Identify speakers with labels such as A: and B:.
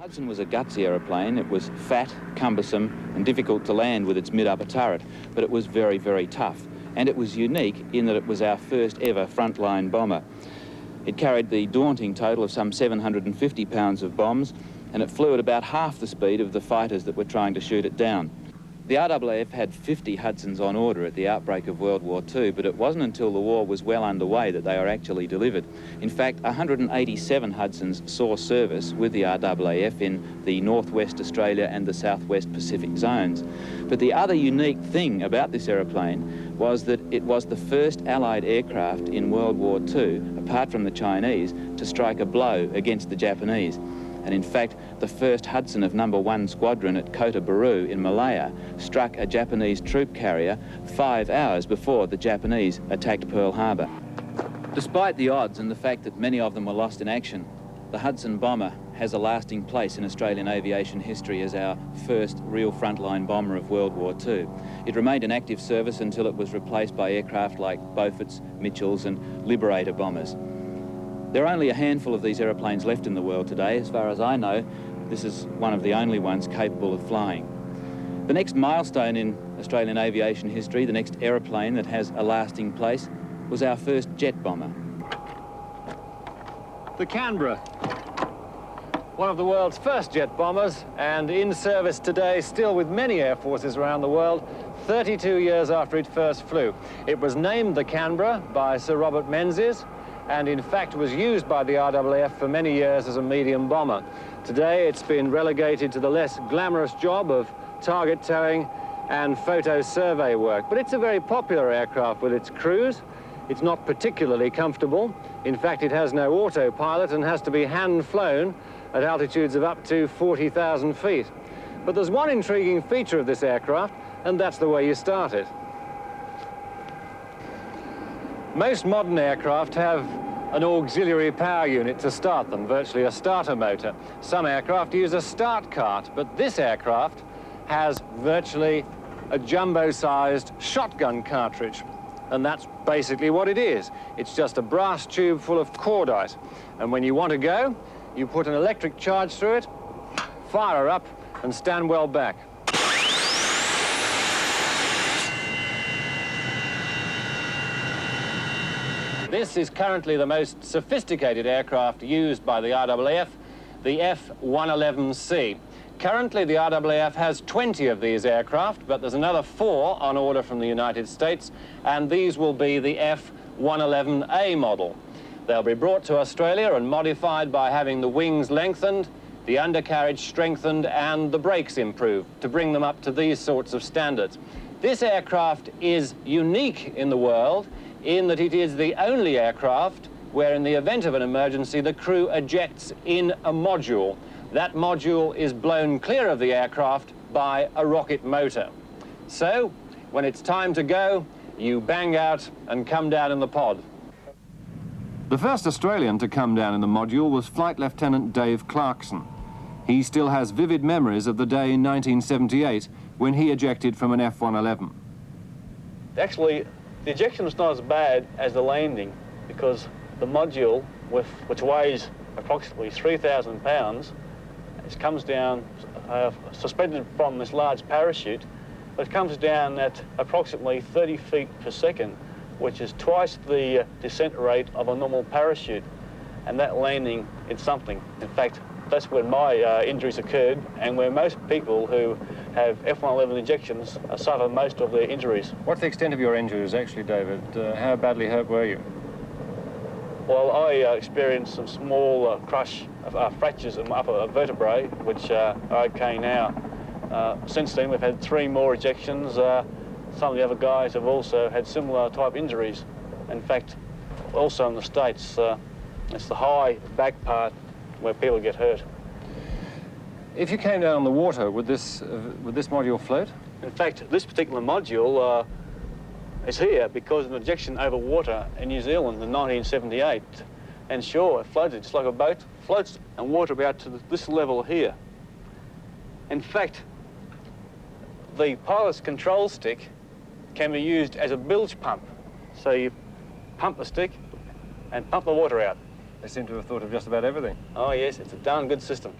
A: Hudson was a gutsy aeroplane. It was fat, cumbersome and difficult to land with its mid-upper turret, but it was very, very tough. And it was unique in that it was our first ever Frontline bomber. It carried the daunting total of some 750 pounds of bombs, and it flew at about half the speed of the fighters that were trying to shoot it down. The RAAF had 50 Hudsons on order at the outbreak of World War II, but it wasn't until the war was well underway that they were actually delivered. In fact, 187 Hudsons saw service with the RAAF in the Northwest Australia and the Southwest Pacific zones. But the other unique thing about this aeroplane was that it was the first Allied aircraft in World War II, apart from the Chinese, to strike a blow against the Japanese. And in fact, the first Hudson of No. 1 Squadron at Kota Buru in Malaya struck a Japanese troop carrier 5 hours before the Japanese attacked Pearl Harbor. Despite the odds and the fact that many of them were lost in action, the Hudson bomber has a lasting place in Australian aviation history as our first real frontline bomber of World War II. It remained in active service until it was replaced by aircraft like Beauforts, Mitchells and Liberator bombers. There are only a handful of these aeroplanes left in the world today. As far as I know, this is one of the only ones capable of flying. The next milestone in Australian aviation history, the next aeroplane that has a lasting place, was our first jet bomber.
B: The Canberra, one of the world's first jet bombers, and in service today still with many air forces around the world, 32 years after it first flew. It was named the Canberra by Sir Robert Menzies, and in fact was used by the RAAF for many years as a medium bomber. Today it's been relegated to the less glamorous job of target towing and photo survey work. But it's a very popular aircraft with its crews. It's not particularly comfortable. In fact, it has no autopilot and has to be hand-flown at altitudes of up to 40,000 feet. But there's one intriguing feature of this aircraft, and that's the way you start it. Most modern aircraft have an auxiliary power unit to start them, virtually a starter motor. Some aircraft use a start cart, but this aircraft has virtually a jumbo-sized shotgun cartridge. And that's basically what it is. It's just a brass tube full of cordite. And when you want to go, you put an electric charge through it, fire her up, and stand well back. This is currently the most sophisticated aircraft used by the RAAF, the F-111C. Currently, the RAAF has 20 of these aircraft, but there's another 4 on order from the United States, and these will be the F-111A model. They'll be brought to Australia and modified by having the wings lengthened, the undercarriage strengthened, and the brakes improved to bring them up to these sorts of standards. This aircraft is unique in the world in that it is the only aircraft where, in the event of an emergency, the crew ejects in a module. That module is blown clear of the aircraft by a rocket motor. So, when it's time to go, you bang out and come down in the pod. The first Australian to come down in the module was Flight Lieutenant Dave Clarkson. He still has vivid memories of the day in 1978 when he ejected from an F-111.
C: Actually, the ejection was not as bad as the landing because the module, which weighs approximately 3,000 pounds, it comes down suspended from this large parachute. It comes down at approximately 30 feet per second, which is twice the descent rate of a normal parachute. And that landing is something. In fact, that's when my injuries occurred, and where most people who have F-111 ejections suffer most of their injuries.
B: What's the extent of your injuries, actually, David? How badly hurt were you?
C: Well, I experienced some small fractures in my upper vertebrae, which are okay now. Since then, we've had 3 more ejections. Some of the other guys have also had similar type injuries. In fact, also in the States, it's the high back part where people get hurt.
B: If you came down on the water, would this module float?
C: In fact, this particular module is here because of an ejection over water in New Zealand in 1978. And sure, it floated just like a boat, floats and water about to this level here. In fact, the pilot's control stick can be used as a bilge pump. So you pump the stick and pump the water out.
B: They seem to have thought of just about everything.
C: Oh yes, it's a darn good system.